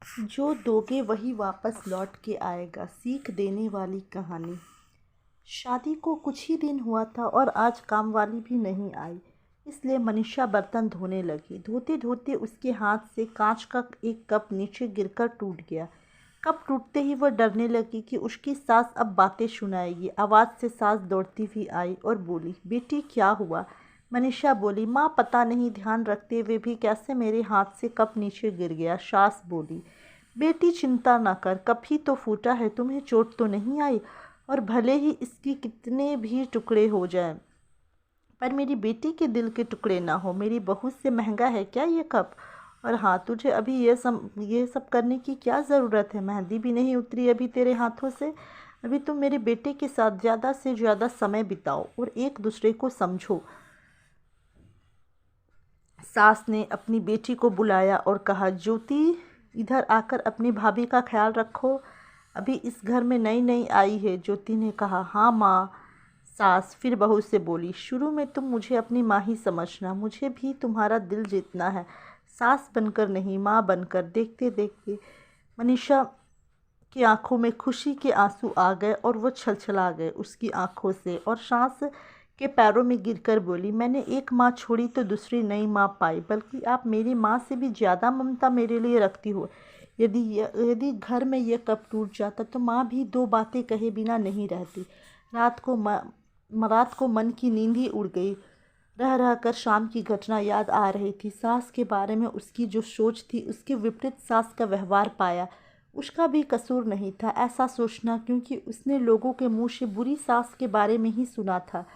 जो दोगे वही वापस लौट के आएगा। सीख देने वाली कहानी। शादी को कुछ ही दिन हुआ था और आज कामवाली भी नहीं आई, इसलिए मनीषा बर्तन धोने लगी। धोते धोते उसके हाथ से कांच का एक कप नीचे गिरकर टूट गया। कप टूटते ही वह डरने लगी कि उसकी सास अब बातें सुनाएगी। आवाज़ से सास दौड़ती हुई आई और बोली, बेटी क्या हुआ? मनीषा बोली, माँ पता नहीं, ध्यान रखते हुए भी कैसे मेरे हाथ से कप नीचे गिर गया। सास बोली, बेटी चिंता ना कर, कप ही तो फूटा है, तुम्हें चोट तो नहीं आई, और भले ही इसकी कितने भी टुकड़े हो जाएं, पर मेरी बेटी के दिल के टुकड़े ना हो। मेरी बहू से महंगा है क्या ये कप? और हाँ, तुझे अभी ये सब करने की क्या ज़रूरत है? मेहंदी भी नहीं उतरी अभी तेरे हाथों से। अभी तुम मेरे बेटे के साथ ज़्यादा से ज़्यादा समय बिताओ और एक दूसरे को समझो। सास ने अपनी बेटी को बुलाया और कहा, ज्योति, इधर आकर अपनी भाभी का ख्याल रखो, अभी इस घर में नई नई आई है। ज्योति ने कहा, हाँ माँ। सास फिर बहू से बोली, शुरू में तुम मुझे अपनी माँ ही समझना, मुझे भी तुम्हारा दिल जीतना है, सास बनकर नहीं, माँ बनकर। देखते देखते मनीषा की आंखों में खुशी के आंसू आ गए और वो छलछला गए उसकी आंखों से, और सास के पैरों में गिरकर बोली, मैंने एक माँ छोड़ी तो दूसरी नई माँ पाई, बल्कि आप मेरी माँ से भी ज़्यादा ममता मेरे लिए रखती हो। यदि घर में यह कप टूट जाता तो माँ भी दो बातें कहे बिना नहीं रहती। रात को मन की नींद ही उड़ गई। रह रह कर शाम की घटना याद आ रही थी। सास के बारे में उसकी जो सोच थी, उसके विपरीत सास का व्यवहार पाया। उसका भी कसूर नहीं था ऐसा सोचना, क्योंकि उसने लोगों के मुंह से बुरी सास के बारे में ही सुना था।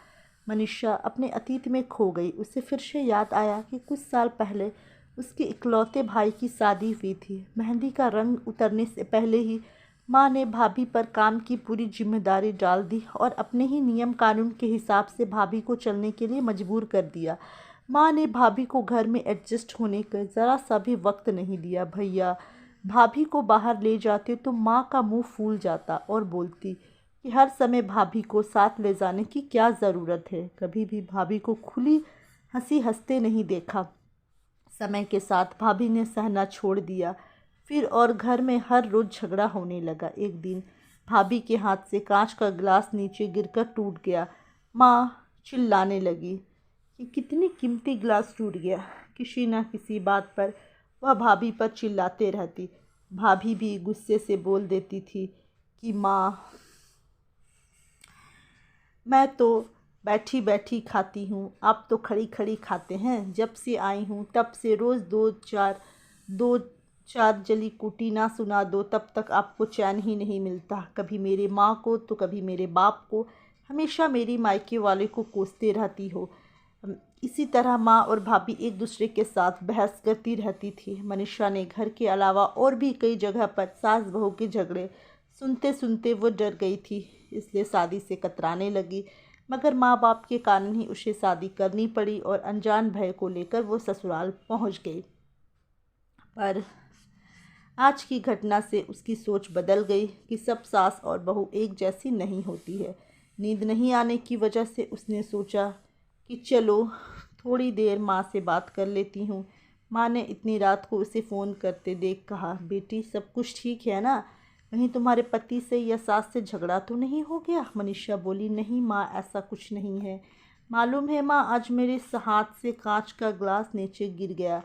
मनीषा अपने अतीत में खो गई। उसे फिर से याद आया कि कुछ साल पहले उसके इकलौते भाई की शादी हुई थी। मेहंदी का रंग उतरने से पहले ही माँ ने भाभी पर काम की पूरी जिम्मेदारी डाल दी और अपने ही नियम कानून के हिसाब से भाभी को चलने के लिए मजबूर कर दिया। माँ ने भाभी को घर में एडजस्ट होने का ज़रा सा भी वक्त नहीं दिया। भैया भाभी को बाहर ले जाते तो माँ का मुंह फूल जाता और बोलती कि हर समय भाभी को साथ ले जाने की क्या ज़रूरत है। कभी भी भाभी को खुली हंसी हंसते नहीं देखा। समय के साथ भाभी ने सहना छोड़ दिया फिर, और घर में हर रोज़ झगड़ा होने लगा। एक दिन भाभी के हाथ से कांच का गिलास नीचे गिरकर टूट गया। माँ चिल्लाने लगी कि कितनी कीमती गिलास टूट गया। किसी न किसी बात पर वह भाभी पर चिल्लाते रहती। भाभी भी गुस्से से बोल देती थी कि माँ, मैं तो बैठी बैठी खाती हूँ, आप तो खड़ी खड़ी खाते हैं। जब से आई हूँ तब से रोज़ दो चार जली कुटी ना सुना दो तब तक आपको चैन ही नहीं मिलता। कभी मेरे माँ को तो कभी मेरे बाप को, हमेशा मेरी मायके वाले को कोसते रहती हो। इसी तरह माँ और भाभी एक दूसरे के साथ बहस करती रहती थी। मनीषा ने घर के अलावा और भी कई जगह पर सास बहू के झगड़े सुनते सुनते वो डर गई थी, इसलिए शादी से कतराने लगी। मगर माँ बाप के कारण ही उसे शादी करनी पड़ी और अनजान भय को लेकर वो ससुराल पहुँच गई। पर आज की घटना से उसकी सोच बदल गई कि सब सास और बहू एक जैसी नहीं होती है। नींद नहीं आने की वजह से उसने सोचा कि चलो थोड़ी देर माँ से बात कर लेती हूँ। माँ ने इतनी रात को उसे फ़ोन करते देख कहा, बेटी सब कुछ ठीक है ना? कहीं तुम्हारे पति से या सास से झगड़ा तो नहीं हो गया? मनीषा बोली, नहीं माँ, ऐसा कुछ नहीं है। मालूम है माँ, आज मेरे हाथ से कांच का ग्लास नीचे गिर गया।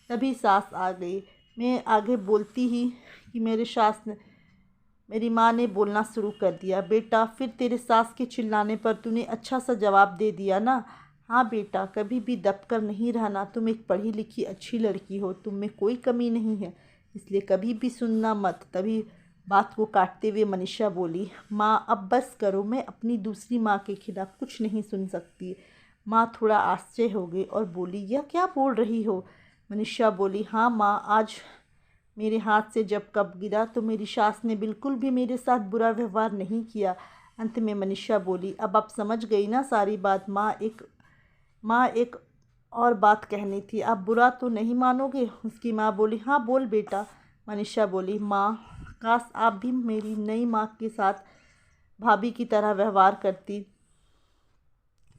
तभी सास आ गई। मैं आगे बोलती ही कि मेरी माँ ने बोलना शुरू कर दिया, बेटा फिर तेरे सास के चिल्लाने पर तूने अच्छा सा जवाब दे दिया ना? हाँ बेटा, कभी भी दबकर नहीं रहना। तुम एक पढ़ी लिखी अच्छी लड़की हो, तुम में कोई कमी नहीं है, इसलिए कभी भी सुनना मत। तभी बात को काटते हुए मनीषा बोली, माँ अब बस करो, मैं अपनी दूसरी माँ के खिलाफ कुछ नहीं सुन सकती। माँ थोड़ा आश्चर्य हो गई और बोली, यह क्या बोल रही हो? मनीषा बोली, हाँ माँ, आज मेरे हाथ से जब कप गिरा तो मेरी सास ने बिल्कुल भी मेरे साथ बुरा व्यवहार नहीं किया। अंत में मनीषा बोली, अब आप समझ गई ना सारी बात? माँ एक और बात कहनी थी, आप बुरा तो नहीं मानोगे? उसकी माँ बोली, हाँ बोल बेटा। मनीषा बोली, माँ काश आप भी मेरी नई माँ के साथ भाभी की तरह व्यवहार करती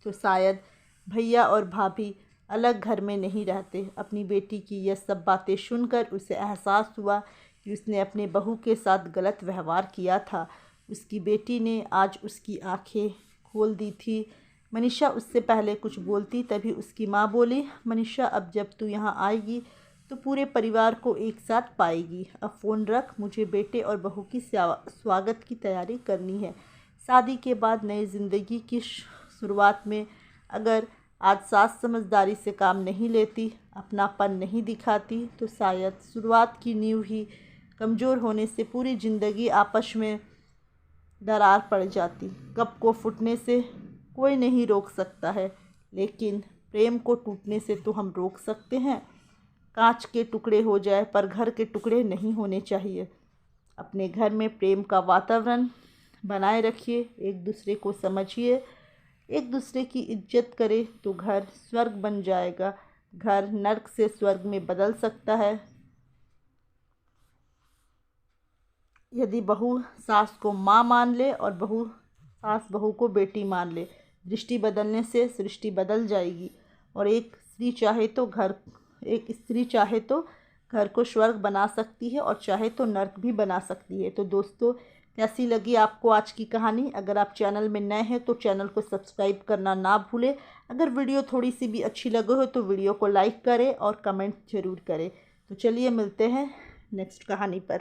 तो शायद भैया और भाभी अलग घर में नहीं रहते। अपनी बेटी की यह सब बातें सुनकर उसे एहसास हुआ कि कि उसने अपने बहू के साथ गलत व्यवहार किया था। उसकी बेटी ने आज उसकी आंखें खोल दी थी। मनीषा उससे पहले कुछ बोलती तभी उसकी माँ बोली, मनीषा अब जब तू यहाँ आएगी तो पूरे परिवार को एक साथ पाएगी। अब फ़ोन रख, मुझे बेटे और बहू की स्वागत की तैयारी करनी है। शादी के बाद नई ज़िंदगी की शुरुआत में अगर आज सास समझदारी से काम नहीं लेती, अपनापन नहीं दिखाती, तो शायद शुरुआत की नींव ही कमज़ोर होने से पूरी ज़िंदगी आपस में दरार पड़ जाती। कप को फूटने से कोई नहीं रोक सकता है, लेकिन प्रेम को टूटने से तो हम रोक सकते हैं। कांच के टुकड़े हो जाए पर घर के टुकड़े नहीं होने चाहिए। अपने घर में प्रेम का वातावरण बनाए रखिए, एक दूसरे को समझिए, एक दूसरे की इज्जत करें तो घर स्वर्ग बन जाएगा। घर नर्क से स्वर्ग में बदल सकता है यदि बहू सास को माँ मान ले और सास बहू को बेटी मान ले। दृष्टि बदलने से सृष्टि बदल जाएगी और एक स्त्री चाहे तो घर को स्वर्ग बना सकती है और चाहे तो नर्क भी बना सकती है। तो दोस्तों, कैसी लगी आपको आज की कहानी? अगर आप चैनल में नए हैं तो चैनल को सब्सक्राइब करना ना भूलें। अगर वीडियो थोड़ी सी भी अच्छी लगे हो तो वीडियो को लाइक करें और कमेंट ज़रूर करें। तो चलिए मिलते हैं नेक्स्ट कहानी पर।